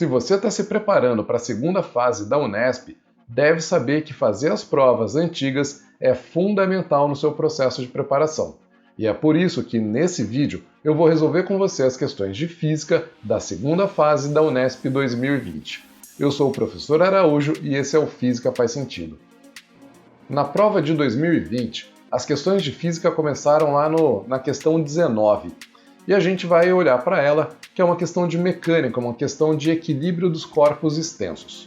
Se você está se preparando para a segunda fase da Unesp, deve saber que fazer as provas antigas é fundamental no seu processo de preparação. E é por isso que nesse vídeo eu vou resolver com você as questões de física da segunda fase da Unesp 2020. Eu sou o professor Araújo e esse é o Física Faz Sentido. Na prova de 2020, as questões de física começaram lá na questão 19. E a gente vai olhar para ela, que é uma questão de mecânica, uma questão de equilíbrio dos corpos extensos.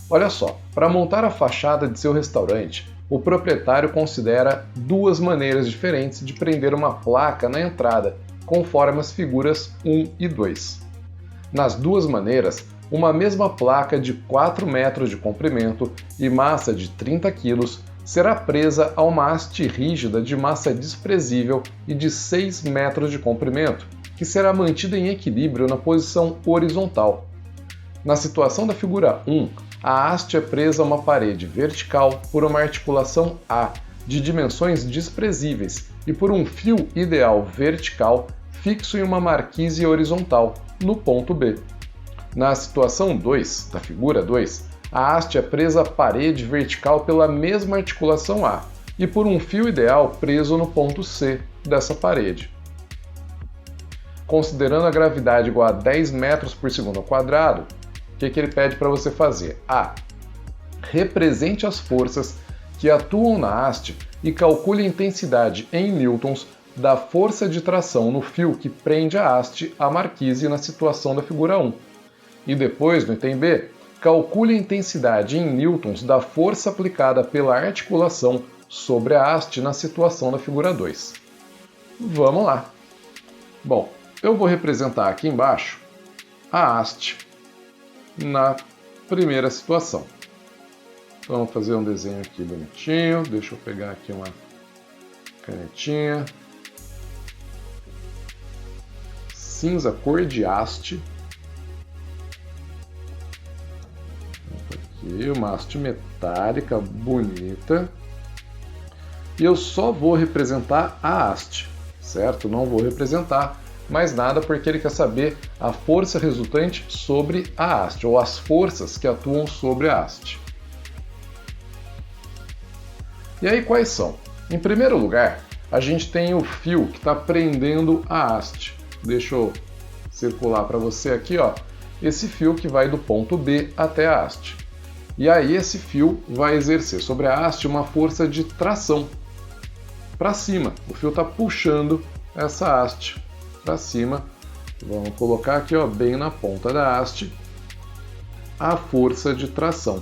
Olha só, para montar a fachada de seu restaurante, o proprietário considera duas maneiras diferentes de prender uma placa na entrada, conforme as figuras 1 e 2. Nas duas maneiras, uma mesma placa de 4 metros de comprimento e massa de 30 kg será presa a uma haste rígida de massa desprezível e de 6 metros de comprimento, que será mantida em equilíbrio na posição horizontal. Na situação da figura 1, a haste é presa a uma parede vertical por uma articulação A, de dimensões desprezíveis, e por um fio ideal vertical fixo em uma marquise horizontal, no ponto B. Na situação 2, da figura 2, a haste é presa à parede vertical pela mesma articulação A, e por um fio ideal preso no ponto C dessa parede. Considerando a gravidade igual a 10 metros por segundo ao quadrado, o que ele pede para você fazer? A. Represente as forças que atuam na haste e calcule a intensidade em newtons da força de tração no fio que prende a haste à marquise na situação da figura 1. E depois, no item B, calcule a intensidade em newtons da força aplicada pela articulação sobre a haste na situação da figura 2. Vamos lá! Bom, eu vou representar aqui embaixo a haste na primeira situação. Então, vamos fazer um desenho aqui bonitinho. Deixa eu pegar aqui uma canetinha. Cinza cor de haste. Aqui, uma haste metálica bonita. E eu só vou representar a haste, certo? Não vou representar mais nada porque ele quer saber a força resultante sobre a haste, ou as forças que atuam sobre a haste. E aí quais são? Em primeiro lugar, a gente tem o fio que está prendendo a haste. Deixa eu circular para você aqui, ó, esse fio que vai do ponto B até a haste. E aí esse fio vai exercer sobre a haste uma força de tração para cima. O fio está puxando essa haste para cima. Vamos colocar aqui, ó, bem na ponta da haste, a força de tração.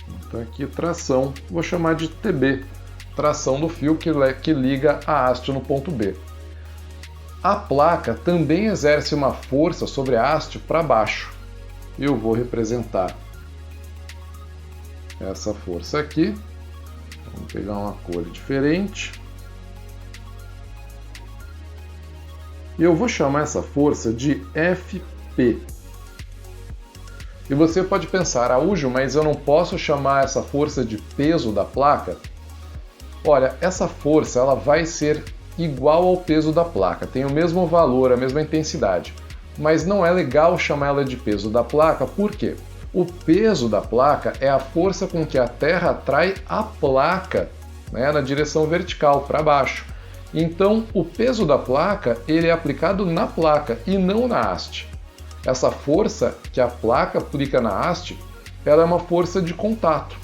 Então aqui tração, vou chamar de TB, tração do fio que liga a haste no ponto B. A placa também exerce uma força sobre a haste para baixo. Eu vou representar essa força aqui. Vamos pegar uma cor diferente. E eu vou chamar essa força de FP. E você pode pensar, Araújo, mas eu não posso chamar essa força de peso da placa? Olha, essa força ela vai ser igual ao peso da placa, tem o mesmo valor, a mesma intensidade. Mas não é legal chamar ela de peso da placa, por quê? O peso da placa é a força com que a Terra atrai a placa, né, na direção vertical, para baixo. Então, o peso da placa ele é aplicado na placa e não na haste. Essa força que a placa aplica na haste, ela é uma força de contato.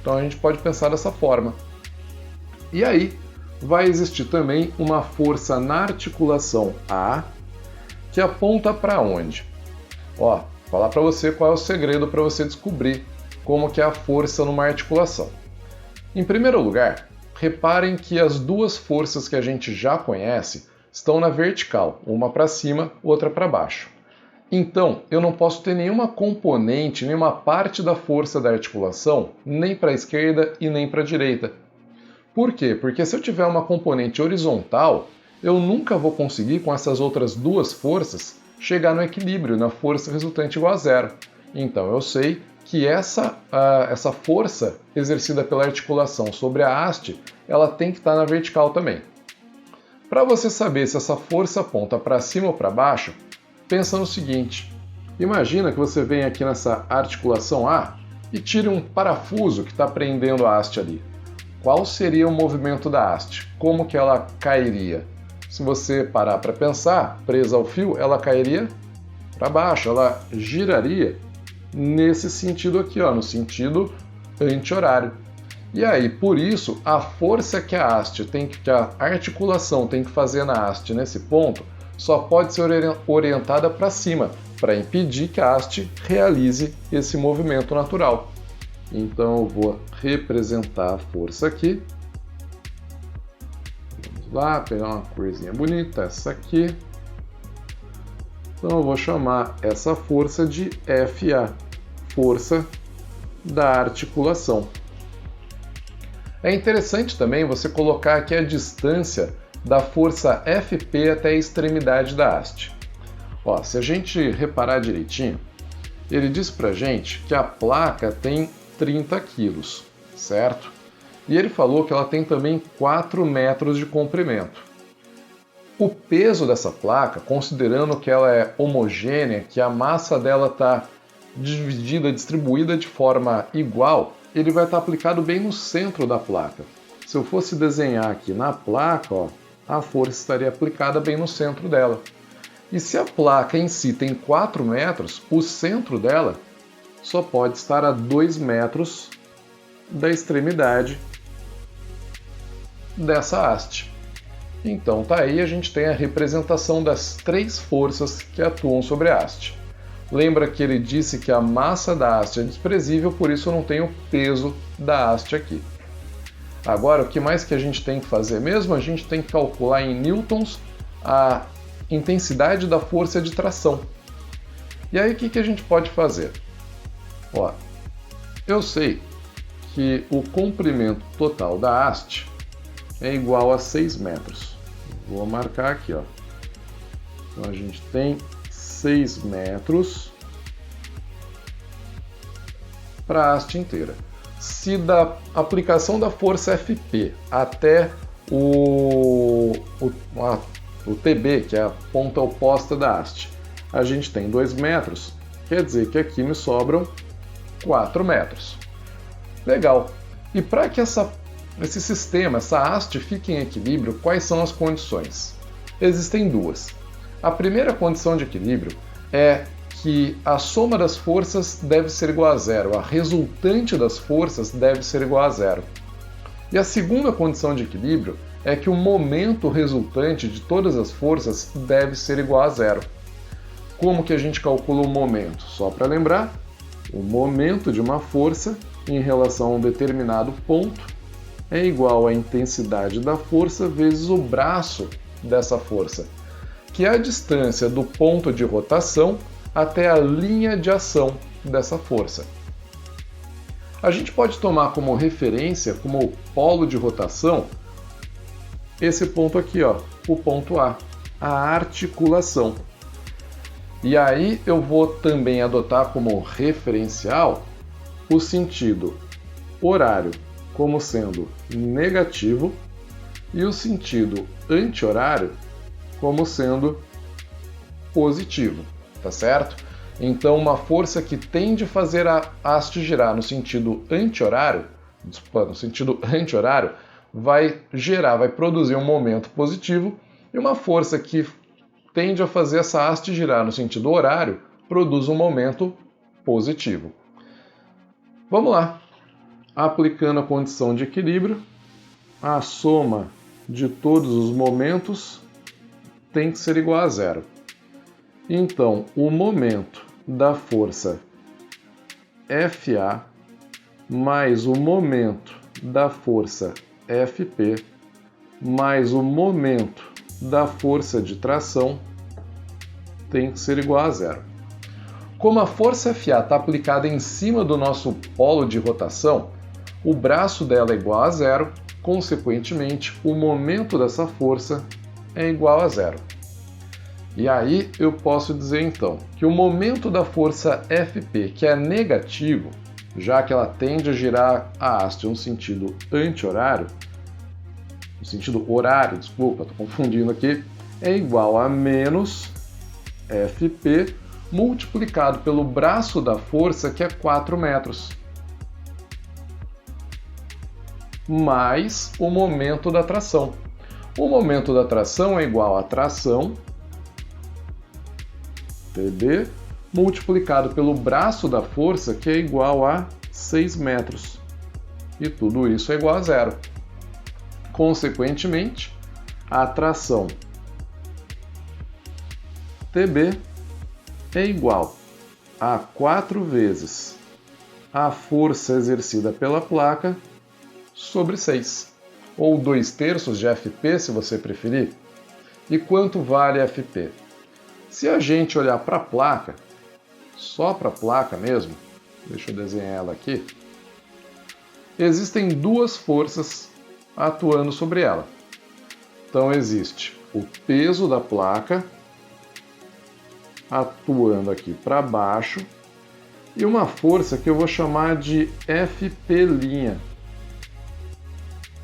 Então, a gente pode pensar dessa forma. E aí, vai existir também uma força na articulação A, que aponta para onde? Ó, vou falar para você qual é o segredo para você descobrir como que é a força numa articulação. Em primeiro lugar, reparem que as duas forças que a gente já conhece estão na vertical, uma para cima, outra para baixo. Então, eu não posso ter nenhuma componente, nenhuma parte da força da articulação, nem para a esquerda e nem para a direita. Por quê? Porque se eu tiver uma componente horizontal, eu nunca vou conseguir, com essas outras duas forças, chegar no equilíbrio, na força resultante igual a zero. Então, eu sei que essa força exercida pela articulação sobre a haste, ela tem que estar na vertical também. Para você saber se essa força aponta para cima ou para baixo, pensa no seguinte: Imagina que você vem aqui nessa articulação A e tire um parafuso que está prendendo a haste ali. Qual seria o movimento da haste? Como que ela cairia? Se você parar para pensar, presa ao fio, ela cairia para baixo, ela giraria nesse sentido aqui, ó, no sentido anti-horário. E aí, por isso, a força que a articulação tem que fazer na haste nesse ponto só pode ser orientada para cima, para impedir que a haste realize esse movimento natural. Então eu vou representar a força aqui. Vamos lá, pegar uma corzinha bonita, essa aqui. Então eu vou chamar essa força de FA, força da articulação. É interessante também você colocar aqui a distância da força FP até a extremidade da haste. Ó, se a gente reparar direitinho, ele diz pra gente que a placa tem 30 quilos, certo? E ele falou que ela tem também 4 metros de comprimento. O peso dessa placa, considerando que ela é homogênea, que a massa dela está distribuída de forma igual, ele vai estar aplicado bem no centro da placa. Se eu fosse desenhar aqui na placa, ó, a força estaria aplicada bem no centro dela. E se a placa em si tem 4 metros, o centro dela só pode estar a 2 metros da extremidade dessa haste. Então tá aí, a gente tem a representação das 3 forças que atuam sobre a haste. Lembra que ele disse que a massa da haste é desprezível, por isso eu não tenho o peso da haste aqui. Agora, o que mais que a gente tem que fazer mesmo? A gente tem que calcular em newtons a intensidade da força de tração. E aí o que a gente pode fazer? Ó, eu sei que o comprimento total da haste é igual a 6 metros. Vou marcar aqui, ó. Então a gente tem 6 metros para a haste inteira. Se da aplicação da força FP até o TB, que é a ponta oposta da haste, a gente tem 2 metros, quer dizer que aqui me sobram 4 metros. Legal. E para que esse sistema, essa haste fique em equilíbrio, quais são as condições? Existem 2. A primeira condição de equilíbrio é que a soma das forças deve ser igual a 0, a resultante das forças deve ser igual a 0. E a segunda condição de equilíbrio é que o momento resultante de todas as forças deve ser igual a 0. Como que a gente calcula o momento? Só para lembrar, o momento de uma força em relação a um determinado ponto é igual à intensidade da força vezes o braço dessa força, que é a distância do ponto de rotação até a linha de ação dessa força. A gente pode tomar como referência, como polo de rotação, esse ponto aqui, ó, o ponto A, a articulação. E aí eu vou também adotar como referencial o sentido horário como sendo negativo e o sentido anti-horário como sendo positivo, tá certo? Então uma força que tende a fazer a haste girar no sentido anti-horário, vai produzir um momento positivo, e uma força que tende a fazer essa haste girar no sentido horário produz um momento positivo. Vamos lá. Aplicando a condição de equilíbrio, a soma de todos os momentos tem que ser igual a 0. Então, o momento da força FA mais o momento da força FP mais o momento da força de tração tem que ser igual a 0. Como a força FA está aplicada em cima do nosso polo de rotação, o braço dela é igual a 0, consequentemente, o momento dessa força é igual a 0. E aí eu posso dizer então que o momento da força FP, que é negativo, já que ela tende a girar a haste no sentido anti-horário, no sentido horário, desculpa, estou confundindo aqui, é igual a menos FP, multiplicado pelo braço da força, que é 4 metros, mais o momento da tração. O momento da tração é igual a tração, TB, multiplicado pelo braço da força, que é igual a 6 metros. E tudo isso é igual a zero. Consequentemente, a tração TB é igual a 4 vezes a força exercida pela placa sobre 6, ou 2/3 de Fp, se você preferir. E quanto vale Fp? Se a gente olhar para a placa, só para a placa mesmo, deixa eu desenhar ela aqui, existem duas forças atuando sobre ela. Então existe o peso da placa atuando aqui para baixo e uma força que eu vou chamar de Fp',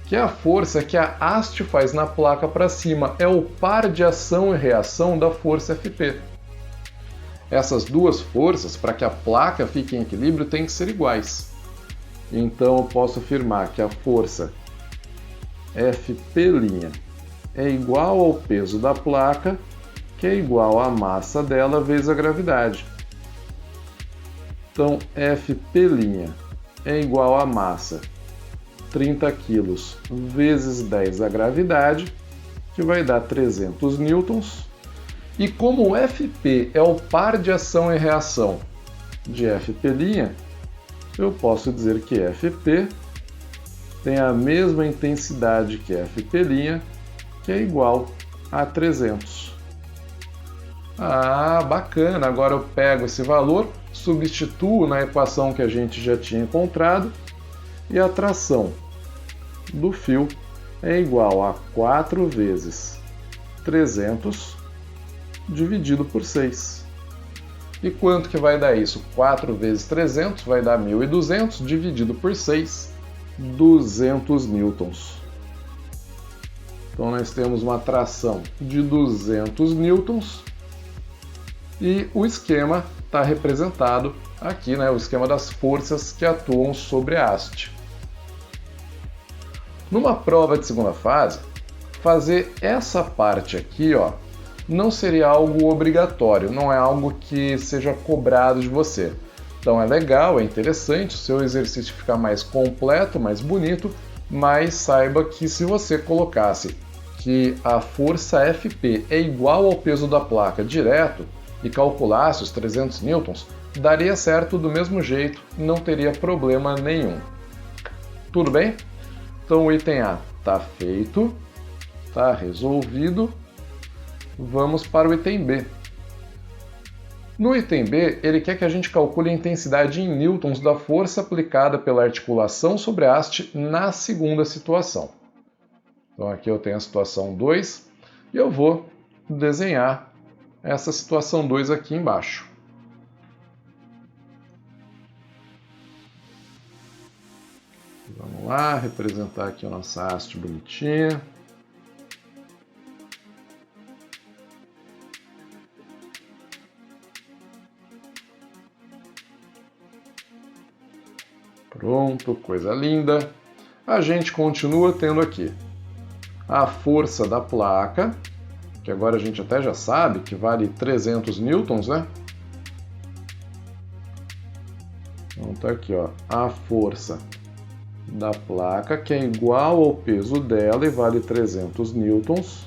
que é a força que a haste faz na placa para cima, é o par de ação e reação da força Fp. Essas duas forças, para que a placa fique em equilíbrio, têm que ser iguais. Então eu posso afirmar que a força Fp' é igual ao peso da placa, que é igual à massa dela vezes a gravidade. Então Fp' é igual à massa 30 kg vezes 10 a gravidade, que vai dar 300 newtons. E como o Fp é o par de ação e reação de Fp', eu posso dizer que Fp tem a mesma intensidade que Fp', que é igual a 300. Ah, bacana! Agora eu pego esse valor, substituo na equação que a gente já tinha encontrado, e a tração do fio é igual a 4 vezes 300 dividido por 6. E quanto que vai dar isso? 4 vezes 300 vai dar 1.200, dividido por 6, 200 newtons. Então nós temos uma tração de 200 newtons e o esquema está representado aqui, né, o esquema das forças que atuam sobre a haste. Numa prova de segunda fase, fazer essa parte aqui, ó, não seria algo obrigatório, não é algo que seja cobrado de você. Então é legal, é interessante, o seu exercício ficar mais completo, mais bonito, mas saiba que se você colocasse que a força Fp é igual ao peso da placa direto e calculasse os 300 newtons, daria certo do mesmo jeito, não teria problema nenhum. Tudo bem? Então o item A está feito, está resolvido. Vamos para o item B. No item B, ele quer que a gente calcule a intensidade em newtons da força aplicada pela articulação sobre a haste na segunda situação. Então aqui eu tenho a situação 2 e eu vou desenhar essa situação 2 aqui embaixo. Vamos lá, representar aqui a nossa haste bonitinha. Pronto, coisa linda. A gente continua tendo aqui a força da placa, que agora a gente até já sabe que vale 300 newtons, né? Então tá aqui, ó, a força da placa, que é igual ao peso dela e vale 300 newtons.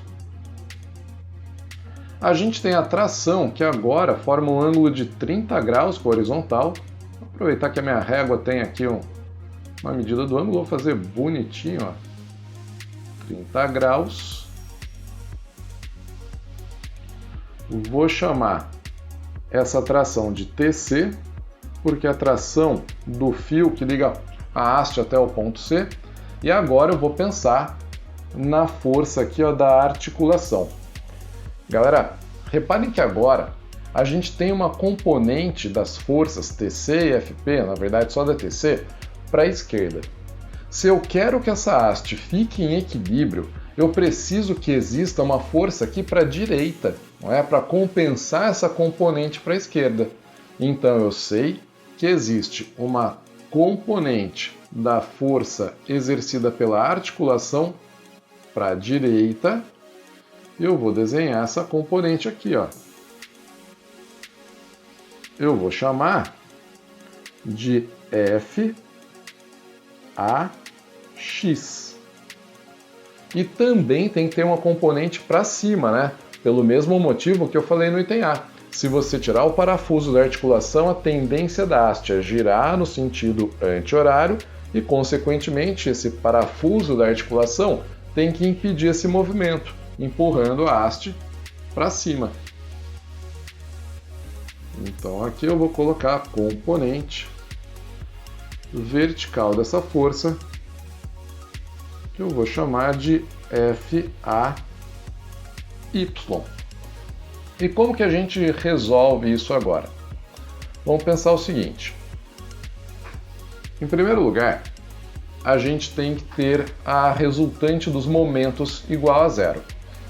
A gente tem a tração, que agora forma um ângulo de 30 graus com a horizontal. Vou aproveitar que a minha régua tem aqui uma medida do ângulo, vou fazer bonitinho, ó, 30 graus. Vou chamar essa tração de TC, porque é a tração do fio que liga a haste até o ponto C. E agora eu vou pensar na força aqui, ó, da articulação. Galera, reparem que agora a gente tem uma componente das forças TC e FP, na verdade só da TC, para a esquerda. Se eu quero que essa haste fique em equilíbrio, eu preciso que exista uma força aqui para a direita, não é? Para compensar essa componente para a esquerda. Então eu sei que existe uma componente da força exercida pela articulação para a direita. Eu vou desenhar essa componente aqui, ó. Eu vou chamar de FAX. E também tem que ter uma componente para cima, né? Pelo mesmo motivo que eu falei no item A. Se você tirar o parafuso da articulação, a tendência da haste é girar no sentido anti-horário e, consequentemente, esse parafuso da articulação tem que impedir esse movimento, empurrando a haste para cima. Então aqui eu vou colocar a componente vertical dessa força, que eu vou chamar de FAY. E como que a gente resolve isso agora? Vamos pensar o seguinte. Em primeiro lugar, a gente tem que ter a resultante dos momentos igual a zero.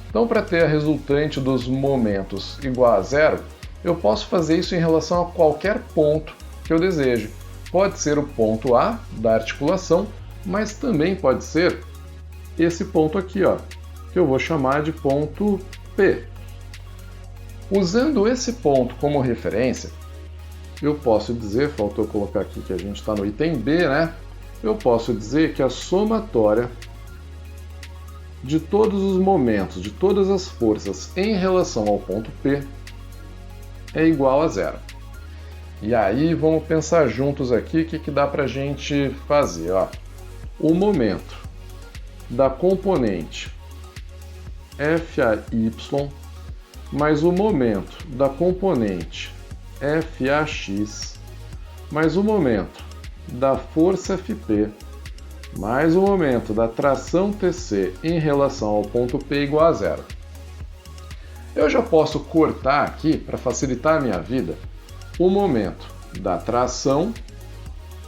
Então, para ter a resultante dos momentos igual a zero, eu posso fazer isso em relação a qualquer ponto que eu deseje. Pode ser o ponto A da articulação, mas também pode ser esse ponto aqui, ó, que eu vou chamar de ponto P. Usando esse ponto como referência, eu posso dizer, faltou colocar aqui que a gente está no item B, né? Eu posso dizer que a somatória de todos os momentos, de todas as forças em relação ao ponto P é igual a zero. E aí vamos pensar juntos aqui o que dá para a gente fazer. Ó. O momento da componente FAY mais o momento da componente FAX mais o momento da força FP mais o momento da tração TC em relação ao ponto P igual a zero. Eu já posso cortar aqui, para facilitar a minha vida, o momento da tração,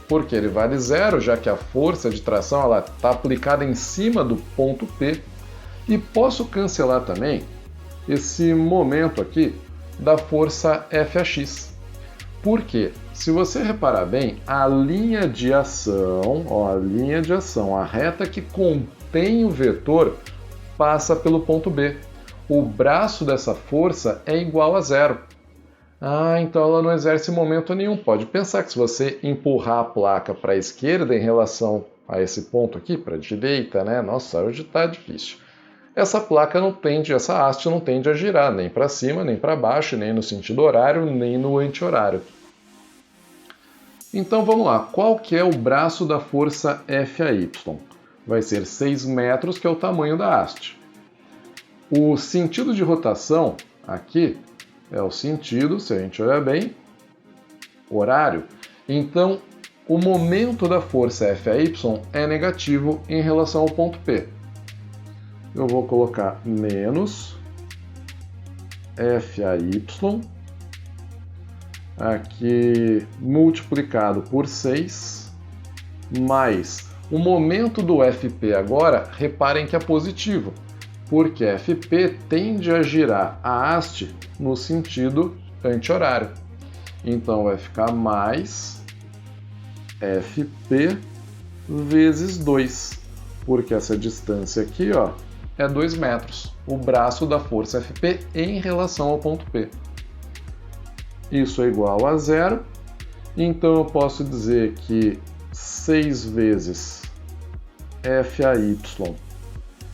porque ele vale zero, já que a força de tração está aplicada em cima do ponto P, e posso cancelar também esse momento aqui da força FAX. Porque, se você reparar bem, a linha de ação, a reta que contém o vetor, passa pelo ponto B. O braço dessa força é igual a zero. Então ela não exerce momento nenhum. Pode pensar que se você empurrar a placa para a esquerda em relação a esse ponto aqui, para a direita, né? Nossa, hoje está difícil. Essa placa essa haste não tende a girar nem para cima, nem para baixo, nem no sentido horário, nem no anti-horário. Então vamos lá, qual que é o braço da força FAY? Vai ser 6 metros, que é o tamanho da haste. O sentido de rotação aqui é o sentido, se a gente olhar bem, horário. Então o momento da força FAY é negativo em relação ao ponto P. Eu vou colocar menos FAY aqui multiplicado por 6 mais o momento do FP agora, reparem que é positivo, porque FP tende a girar a haste no sentido anti-horário. Então vai ficar mais FP vezes 2, porque essa distância aqui, ó, é 2 metros, o braço da força FP em relação ao ponto P. Isso é igual a zero, então eu posso dizer que 6 vezes FAY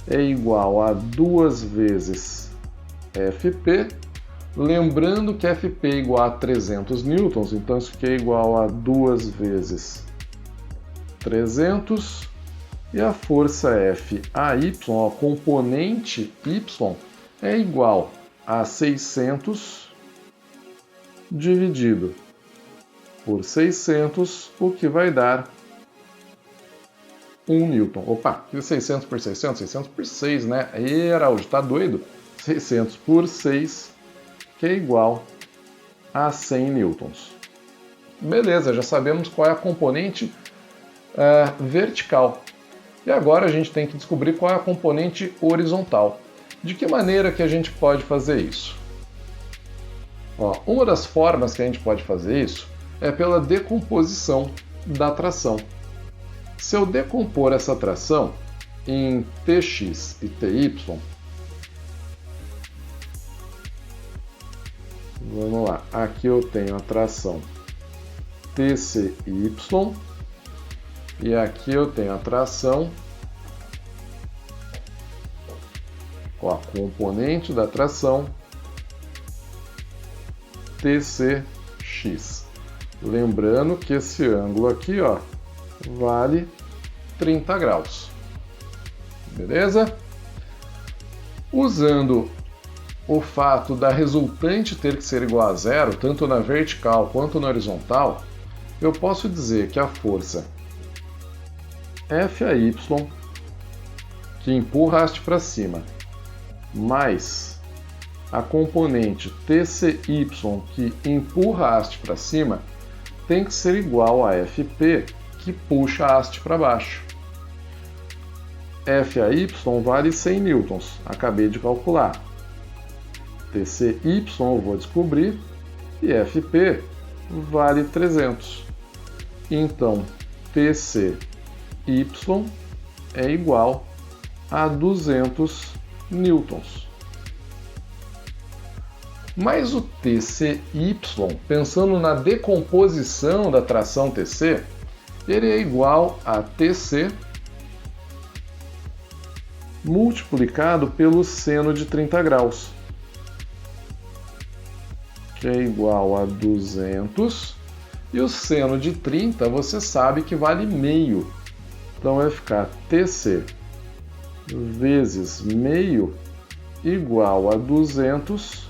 é igual a 2 vezes FP, lembrando que FP é igual a 300 newtons, então isso aqui é igual a 2 vezes 300, e a força FAY, a componente Y, é igual a 600 dividido por 600, o que vai dar 1 newton. Opa, 600 por 600? 600 por 6, né? Aí, Araújo, tá doido? 600 por 6, que é igual a 100 newtons. Beleza, já sabemos qual é a componente vertical. E agora a gente tem que descobrir qual é a componente horizontal. De que maneira que a gente pode fazer isso? Ó, uma das formas que a gente pode fazer isso é pela decomposição da tração. Se eu decompor essa tração em Tx e Ty, vamos lá, aqui eu tenho a tração TCY e aqui eu tenho a tração, ó, a componente da tração TCX. Lembrando que esse ângulo aqui, ó, vale 30 graus. Beleza? Usando o fato da resultante ter que ser igual a zero, tanto na vertical quanto na horizontal, eu posso dizer que a força FAY, que empurra a haste para cima, mais a componente TCY, que empurra a haste para cima, tem que ser igual a FP, que puxa a haste para baixo. FAY vale 100 newtons, acabei de calcular. TCY eu vou descobrir e FP vale 300. Então, TCY é igual a 200 newtons. Mas o TCY, pensando na decomposição da tração TC, ele é igual a TC multiplicado pelo seno de 30 graus, que é igual a 200, e o seno de 30 você sabe que vale meio. Então vai ficar TC vezes meio igual a 200,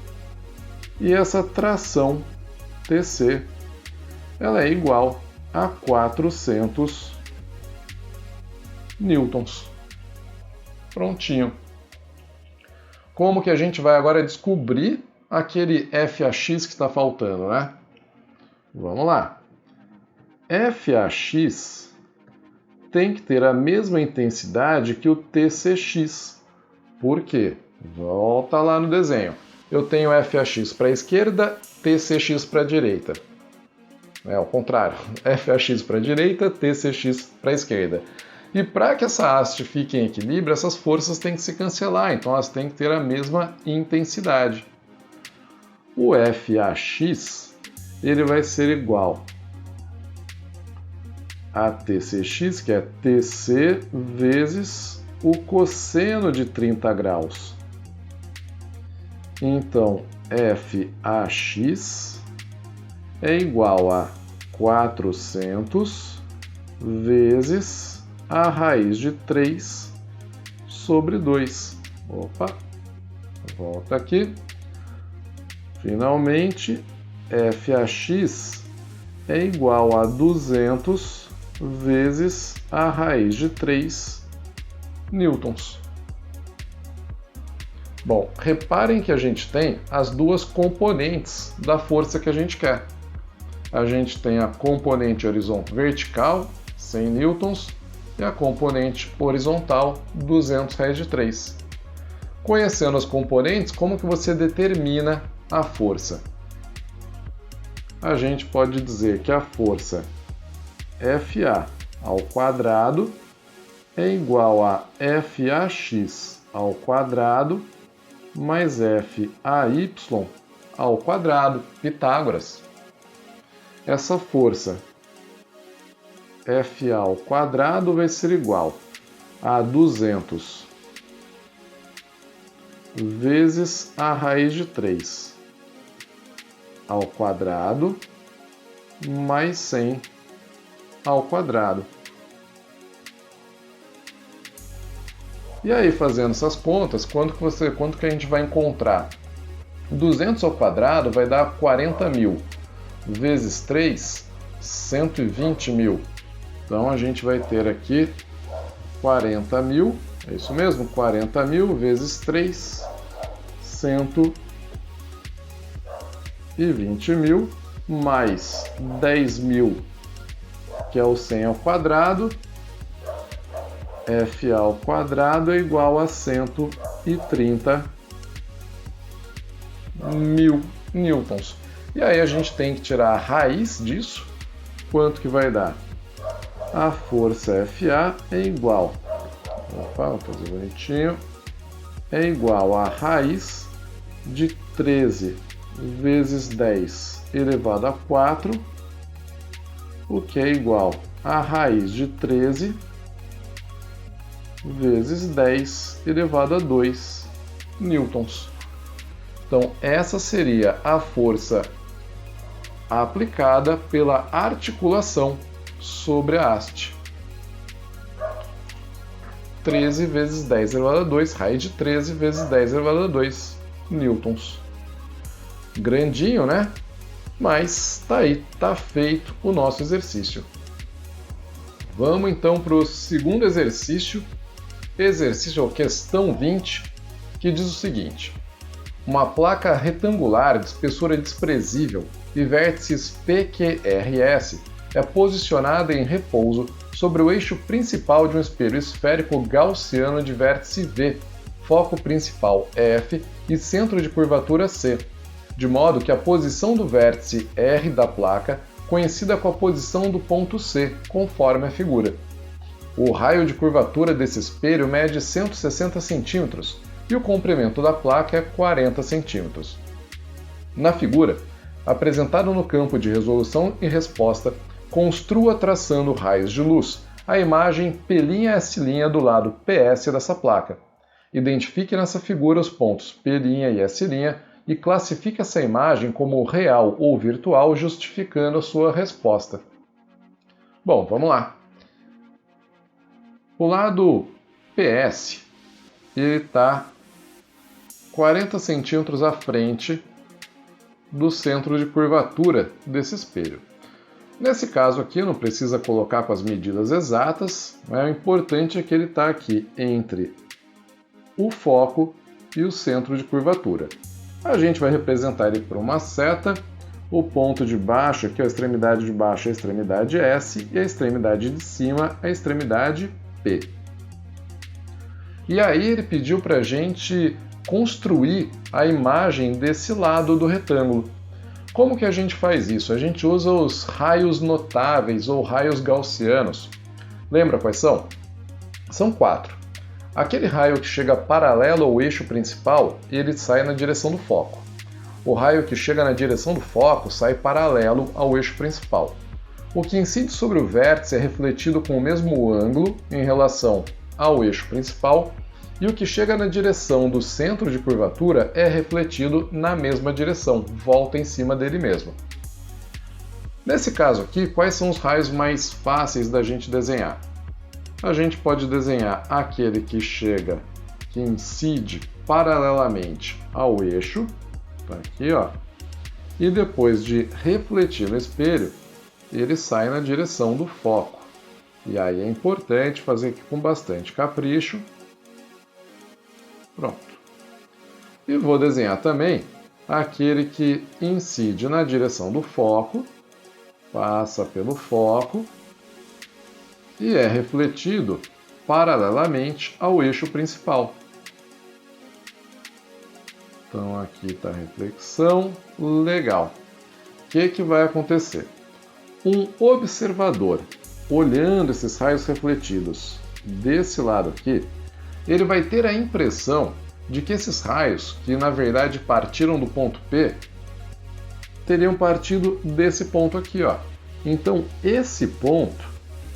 e essa tração TC ela é igual a 400 newtons. Prontinho. Como que a gente vai agora descobrir aquele FAX que está faltando, né? Vamos lá. FAX tem que ter a mesma intensidade que o TCX. Por quê? Volta lá no desenho. Eu tenho FAX para a esquerda, TCX para a direita. É ao contrário. FAX para a direita, TCX para a esquerda. E para que essa haste fique em equilíbrio, essas forças têm que se cancelar, então elas têm que ter a mesma intensidade. O FAX ele vai ser igual a TCX, que é TC vezes o cosseno de 30 graus. Então, FAX é igual a 400 vezes a raiz de 3 sobre 2. Opa, volta aqui. Finalmente, FAX é igual a 200 vezes a raiz de 3 newtons. Bom, reparem que a gente tem as duas componentes da força que a gente quer. A gente tem a componente vertical, 100 newtons, e a componente horizontal, 200 raiz de 3. Conhecendo as componentes, como que você determina a força? A gente pode dizer que a força FA ao quadrado é igual a FAX ao quadrado mais FAY ao quadrado, Pitágoras. Essa força FA ao quadrado vai ser igual a 200 vezes a raiz de 3 ao quadrado mais 100 ao quadrado. E aí, fazendo essas contas, quanto que a gente vai encontrar? 200 ao quadrado vai dar 40 mil, vezes 3, 120 mil. Então, a gente vai ter aqui 40 mil, é isso mesmo? 40 mil vezes 3, 120 mil, mais 10 mil, que é o 100 ao quadrado. FA ao quadrado é igual a 130 mil newtons. E aí a gente tem que tirar a raiz disso. Quanto que vai dar? A força FA é igual, opa, vou fazer bonitinho, é igual a raiz de 13 vezes 10 elevado a 4, o que é igual a raiz de 13 vezes 10 elevado a 2 newtons. Então, essa seria a força aplicada pela articulação sobre a haste. 13 vezes 10 elevado a 2, raiz de 13 vezes 10 elevado a 2 newtons. Grandinho, né? Mas tá aí, tá feito o nosso exercício. Vamos então para o segundo exercício, ou questão 20, que diz o seguinte: uma placa retangular de espessura desprezível e vértices PQRS é posicionada em repouso sobre o eixo principal de um espelho esférico gaussiano de vértice V, foco principal F e centro de curvatura C, de modo que a posição do vértice R da placa coincida com a posição do ponto C, conforme a figura. O raio de curvatura desse espelho mede 160 cm e o comprimento da placa é 40 cm. Na figura, apresentado no campo de resolução e resposta, construa traçando raios de luz a imagem P'S' do lado PS dessa placa. Identifique nessa figura os pontos P' e S' e classifique essa imagem como real ou virtual, justificando a sua resposta. Bom, vamos lá. O lado PS está 40 centímetros à frente do centro de curvatura desse espelho. Nesse caso aqui, não precisa colocar com as medidas exatas, mas o importante é que ele está aqui entre o foco e o centro de curvatura. A gente vai representar ele por uma seta, o ponto de baixo, aqui a extremidade de baixo é a extremidade S, e a extremidade de cima a extremidade P. E aí ele pediu para a gente construir a imagem desse lado do retângulo. Como que a gente faz isso? A gente usa os raios notáveis ou raios gaussianos. Lembra quais são? São 4. Aquele raio que chega paralelo ao eixo principal, ele sai na direção do foco. O raio que chega na direção do foco sai paralelo ao eixo principal. O que incide sobre o vértice é refletido com o mesmo ângulo em relação ao eixo principal, e o que chega na direção do centro de curvatura é refletido na mesma direção, volta em cima dele mesmo. Nesse caso aqui, quais são os raios mais fáceis da gente desenhar? A gente pode desenhar aquele que incide paralelamente ao eixo, tá aqui, ó, e depois de refletir no espelho, ele sai na direção do foco. E aí é importante fazer aqui com bastante capricho. Pronto. E vou desenhar também aquele que incide na direção do foco, passa pelo foco e é refletido paralelamente ao eixo principal. Então aqui está a reflexão, legal. O que vai acontecer? Um observador, olhando esses raios refletidos desse lado aqui, ele vai ter a impressão de que esses raios, que na verdade partiram do ponto P, teriam partido desse ponto aqui, ó. Então esse ponto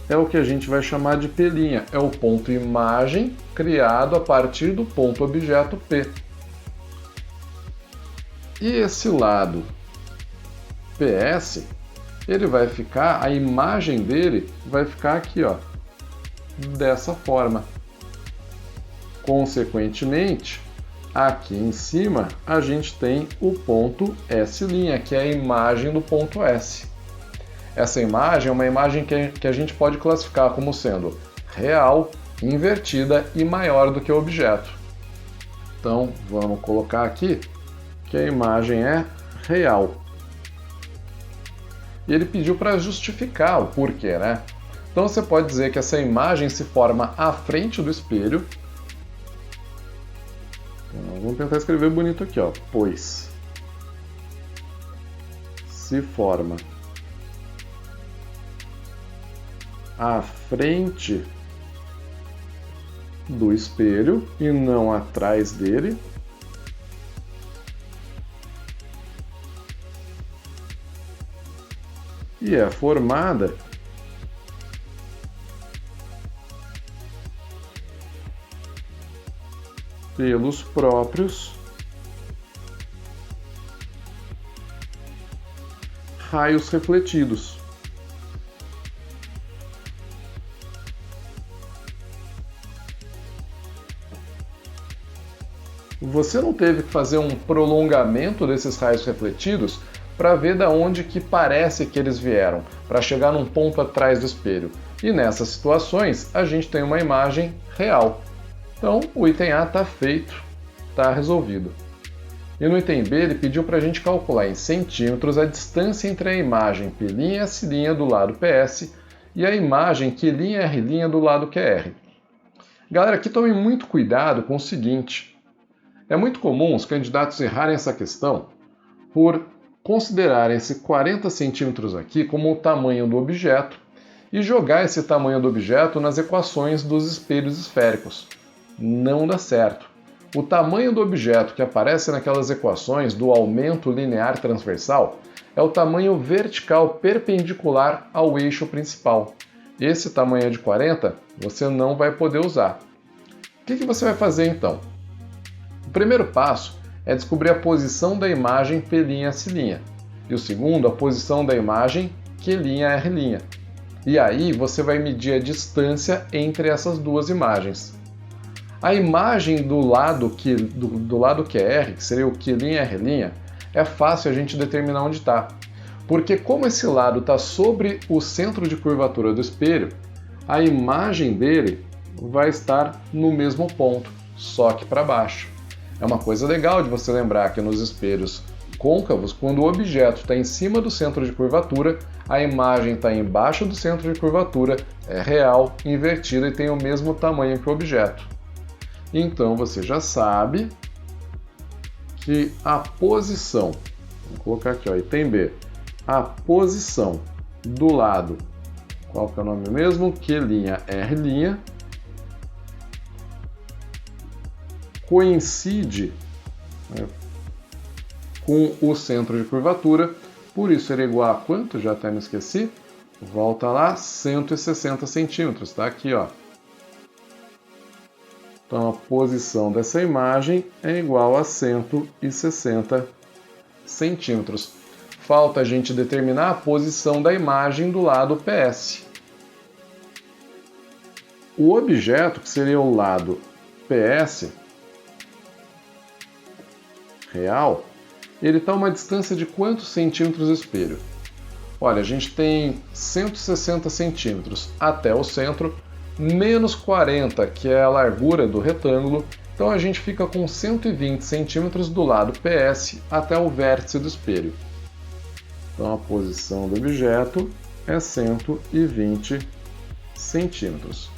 é o que a gente vai chamar de P', é o ponto imagem criado a partir do ponto objeto P. E esse lado PS, ele vai ficar, a imagem dele vai ficar aqui, ó, dessa forma. Consequentemente, aqui em cima a gente tem o ponto S', que é a imagem do ponto S. Essa imagem é uma imagem que a gente pode classificar como sendo real, invertida e maior do que o objeto. Então, vamos colocar aqui que a imagem é real. E ele pediu para justificar o porquê, né? Então você pode dizer que essa imagem se forma à frente do espelho. Então, vamos tentar escrever bonito aqui, ó. Pois se forma à frente do espelho e não atrás dele. E é formada pelos próprios raios refletidos. Você não teve que fazer um prolongamento desses raios refletidos para ver da onde que parece que eles vieram, para chegar num ponto atrás do espelho. E nessas situações, a gente tem uma imagem real. Então, o item A está feito, está resolvido. E no item B, ele pediu para a gente calcular em centímetros a distância entre a imagem P' S' do lado PS e a imagem Q', R' do lado QR. Galera, aqui tomem muito cuidado com o seguinte. É muito comum os candidatos errarem essa questão por considerarem esse 40 centímetros aqui como o tamanho do objeto e jogar esse tamanho do objeto nas equações dos espelhos esféricos. Não dá certo. O tamanho do objeto que aparece naquelas equações do aumento linear transversal é o tamanho vertical perpendicular ao eixo principal. Esse tamanho de 40 você não vai poder usar. O que você vai fazer então? O primeiro passo é descobrir a posição da imagem P', S', e o segundo, a posição da imagem Q', R'. E aí você vai medir a distância entre essas duas imagens. A imagem do lado QR, que seria o Q', R', é fácil a gente determinar onde está. Porque como esse lado está sobre o centro de curvatura do espelho, a imagem dele vai estar no mesmo ponto, só que para baixo. É uma coisa legal de você lembrar que nos espelhos côncavos, quando o objeto está em cima do centro de curvatura, a imagem está embaixo do centro de curvatura, é real, invertida e tem o mesmo tamanho que o objeto. Então você já sabe que a posição, vou colocar aqui, ó, item B, a posição do lado, qual que é o nome mesmo? Q', R', coincide, né, com o centro de curvatura, por isso ele é igual a quanto? Já até me esqueci. Volta lá, 160 centímetros, tá aqui, ó. Então a posição dessa imagem é igual a 160 centímetros. Falta a gente determinar a posição da imagem do lado PS. O objeto, que seria o lado PS, real, ele está a uma distância de quantos centímetros do espelho? Olha, a gente tem 160 centímetros até o centro, menos 40, que é a largura do retângulo, então a gente fica com 120 centímetros do lado PS até o vértice do espelho. Então a posição do objeto é 120 centímetros.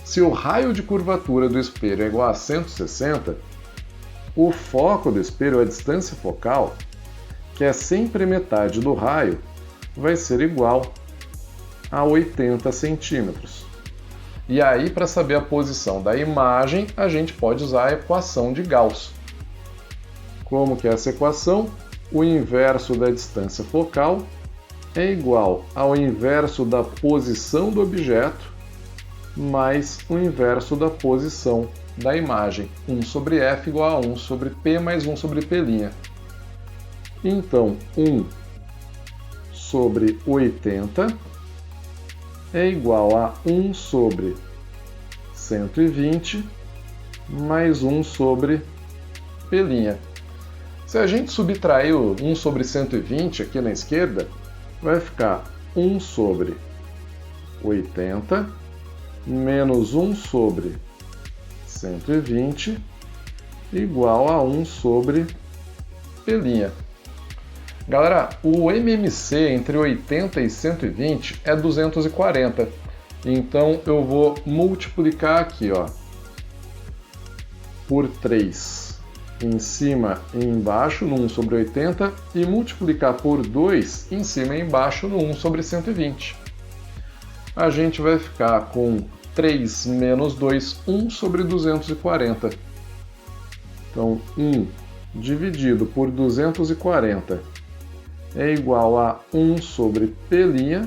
Se o raio de curvatura do espelho é igual a 160, o foco do espelho, a distância focal, que é sempre metade do raio, vai ser igual a 80 centímetros. E aí, para saber a posição da imagem, a gente pode usar a equação de Gauss. Como que é essa equação? O inverso da distância focal é igual ao inverso da posição do objeto mais o inverso da posição da imagem. 1 sobre F igual a 1 sobre P mais 1 sobre P'. Então, 1 sobre 80 é igual a 1 sobre 120 mais 1 sobre P'. Se a gente subtrair o 1 sobre 120 aqui na esquerda, vai ficar 1 sobre 80 menos 1 sobre 120 igual a 1 sobre P'. Galera, o MMC entre 80 e 120 é 240. Então eu vou multiplicar aqui, ó, por 3. em cima e embaixo no 1 sobre 80 e multiplicar por 2 em cima e embaixo no 1 sobre 120. A gente vai ficar com 3 menos 2, 1 sobre 240. Então, 1 dividido por 240 é igual a 1 sobre P',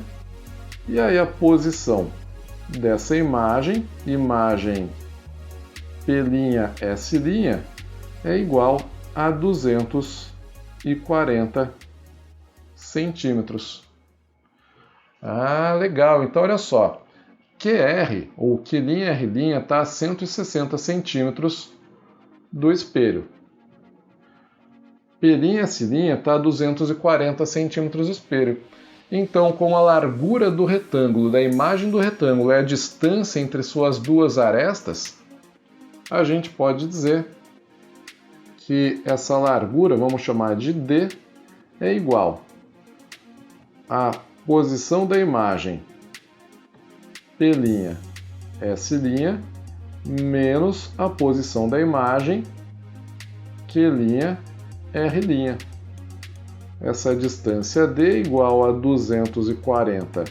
e aí a posição dessa imagem P'S', é igual a 240 centímetros. Ah, legal! Então, olha só, QR, ou Q'R', está a 160 centímetros do espelho. P'S' está a 240 centímetros do espelho. Então, como a largura do retângulo, da imagem do retângulo, é a distância entre suas duas arestas, a gente pode dizer que essa largura, vamos chamar de D, é igual à posição da imagem P'S' menos a posição da imagem Q'R'. Essa distância D é igual a 240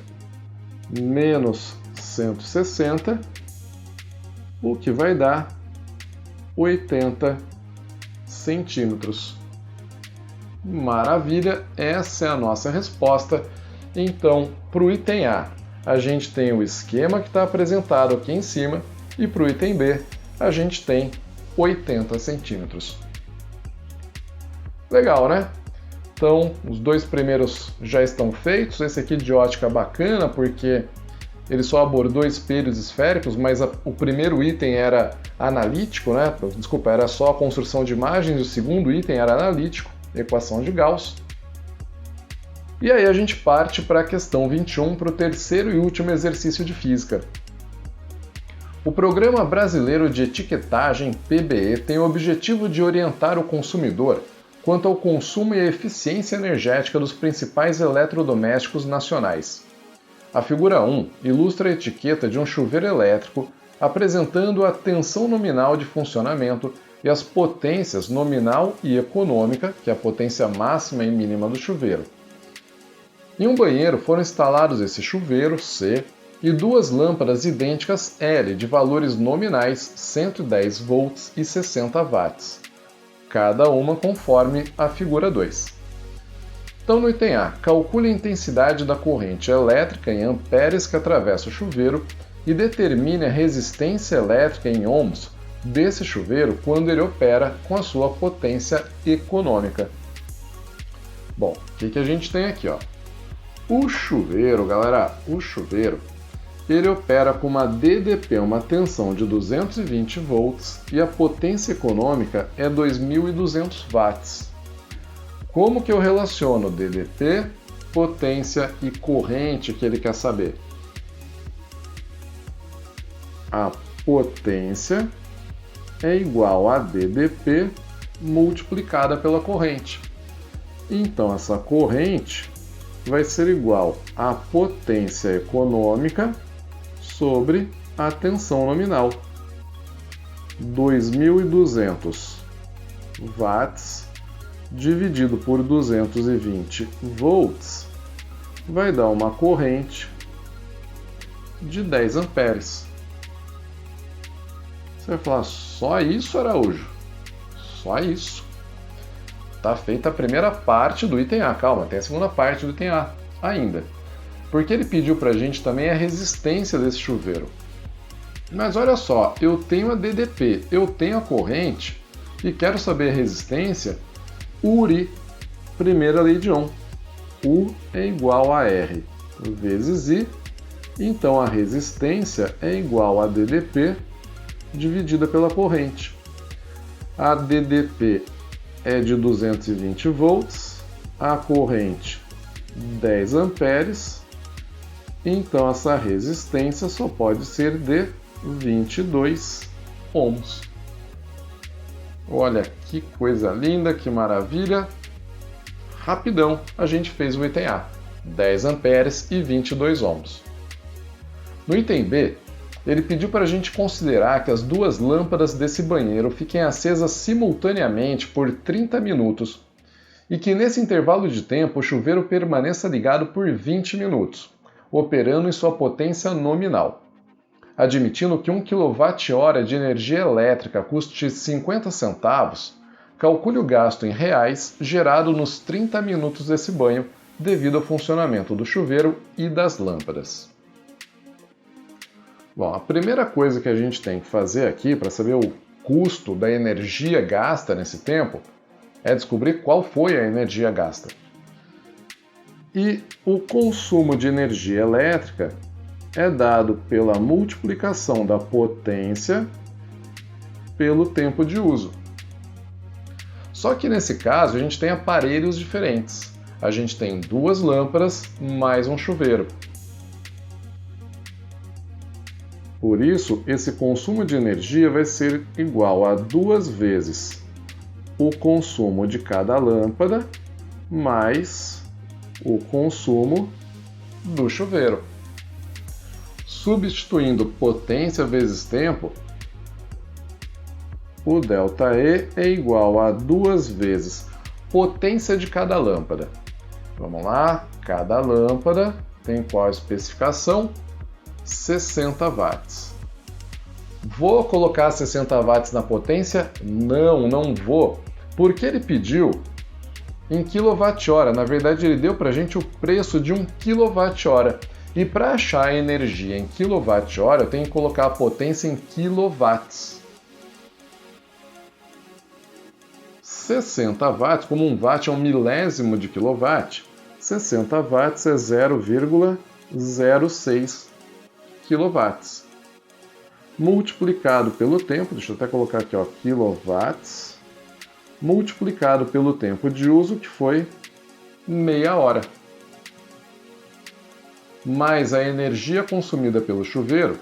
menos 160, o que vai dar 80 centímetros. Maravilha, essa é a nossa resposta. Então, para o item A, a gente tem o esquema que está apresentado aqui em cima, e para o item B, a gente tem 80 centímetros. Legal, né? Então, os dois primeiros já estão feitos. Esse aqui de ótica bacana, porque ele só abordou espelhos esféricos, mas o primeiro item era analítico, né? Desculpa, era só a construção de imagens, o segundo item era analítico, equação de Gauss. E aí a gente parte para a questão 21, para o terceiro e último exercício de física. O Programa Brasileiro de Etiquetagem, PBE, tem o objetivo de orientar o consumidor quanto ao consumo e à eficiência energética dos principais eletrodomésticos nacionais. A figura 1 ilustra a etiqueta de um chuveiro elétrico, apresentando a tensão nominal de funcionamento e as potências nominal e econômica, que é a potência máxima e mínima do chuveiro. Em um banheiro foram instalados esse chuveiro, C, e duas lâmpadas idênticas L, de valores nominais 110 volts e 60 watts, cada uma conforme a figura 2. Então, no item A, calcule a intensidade da corrente elétrica em amperes que atravessa o chuveiro e determine a resistência elétrica em ohms desse chuveiro quando ele opera com a sua potência econômica. Bom, o que a gente tem aqui, ó? O chuveiro, galera, ele opera com uma DDP, uma tensão de 220 volts, e a potência econômica é 2.200 watts. Como que eu relaciono DDP, potência e corrente que ele quer saber? A potência é igual a DDP multiplicada pela corrente. Então, essa corrente vai ser igual à potência econômica sobre a tensão nominal. 2.200 watts dividido por 220 volts vai dar uma corrente de 10 amperes. Você vai falar, só isso, Araújo? Só isso? Tá feita a primeira parte do item A. Calma, tem a segunda parte do item A ainda. Porque ele pediu pra gente também a resistência desse chuveiro. Mas olha só, eu tenho a DDP, eu tenho a corrente e quero saber a resistência. URI, primeira lei de Ohm. U é igual a R vezes I, então a resistência é igual a DDP dividida pela corrente. A DDP é de 220 volts, a corrente 10 amperes, então essa resistência só pode ser de 22 ohms. Olha que coisa linda, que maravilha! Rapidão, a gente fez o item A, 10 amperes e 22 ohms. No item B, ele pediu para a gente considerar que as duas lâmpadas desse banheiro fiquem acesas simultaneamente por 30 minutos e que nesse intervalo de tempo o chuveiro permaneça ligado por 20 minutos, operando em sua potência nominal. Admitindo que 1 kWh de energia elétrica custe 50 centavos, calcule o gasto em reais gerado nos 30 minutos desse banho devido ao funcionamento do chuveiro e das lâmpadas. Bom, a primeira coisa que a gente tem que fazer aqui para saber o custo da energia gasta nesse tempo é descobrir qual foi a energia gasta. E o consumo de energia elétrica é dado pela multiplicação da potência pelo tempo de uso. Só que nesse caso a gente tem aparelhos diferentes. A gente tem duas lâmpadas mais um chuveiro. Por isso, esse consumo de energia vai ser igual a 2 vezes o consumo de cada lâmpada mais o consumo do chuveiro. Substituindo potência vezes tempo, o ΔE é igual a 2 vezes potência de cada lâmpada. Vamos lá, cada lâmpada tem qual especificação? 60 watts. Vou colocar 60 watts na potência? Não vou, porque ele pediu em kWh. Na verdade, ele deu para a gente o preço de 1 kWh. E para achar a energia em kWh, eu tenho que colocar a potência em quilowatts. 60 watts, como 1 watt é 1 milésimo de quilowatt, 60 watts é 0,06 quilowatts. Multiplicado pelo tempo, deixa eu até colocar aqui, ó, quilowatts, multiplicado pelo tempo de uso, que foi meia hora. Mais a energia consumida pelo chuveiro,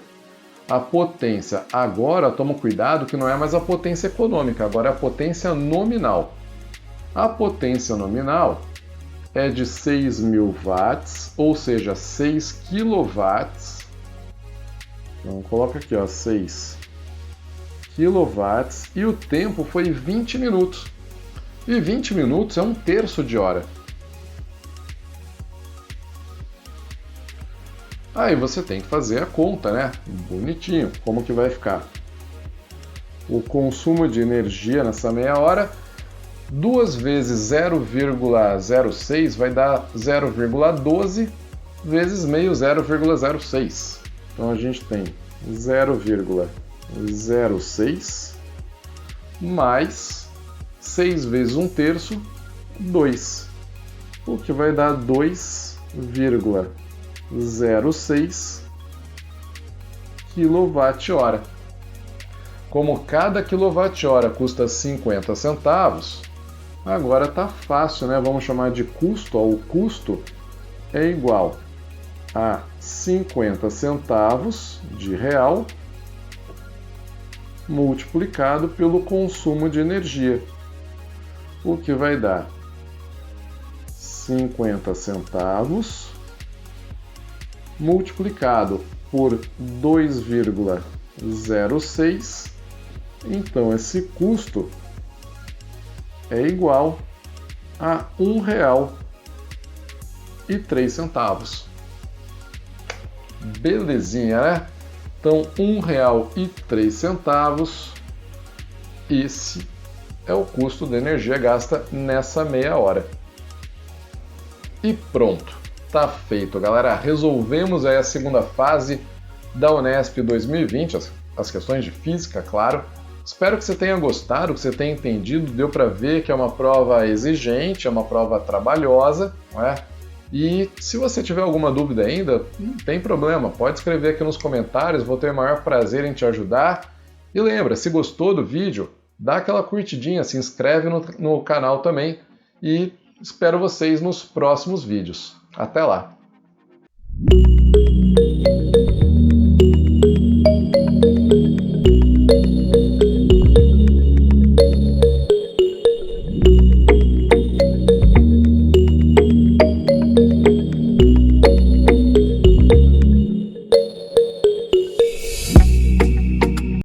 a potência, agora toma cuidado que não é mais a potência econômica, agora é a potência nominal. A potência nominal é de 6.000 watts, ou seja, 6 quilowatts. Então coloca aqui, ó, 6 quilowatts, e o tempo foi 20 minutos. E 20 minutos é 1/3 de hora. Aí você tem que fazer a conta, né? Bonitinho, como que vai ficar? O consumo de energia nessa meia hora, 2 vezes 0,06 vai dar 0,12 vezes meio, 0,06. Então a gente tem 0,06 mais 6 vezes 1/3, 2. O que vai dar 2,06 kWh. Como cada kWh custa 50 centavos, agora tá fácil, né? Vamos chamar de custo. O custo é igual a 50 centavos de real multiplicado pelo consumo de energia, o que vai dar 50 centavos multiplicado por 2,06, então esse custo é igual a R$1,03. Belezinha, né? Então, R$1,03, esse é o custo da energia gasta nessa meia hora. E pronto, tá feito, galera. Resolvemos aí a segunda fase da Unesp 2020, as questões de física, claro. Espero que você tenha gostado, que você tenha entendido. Deu para ver que é uma prova exigente, é uma prova trabalhosa, não é? E se você tiver alguma dúvida ainda, não tem problema, pode escrever aqui nos comentários, vou ter o maior prazer em te ajudar. E lembra, se gostou do vídeo, dá aquela curtidinha, se inscreve no canal também e espero vocês nos próximos vídeos. Até lá!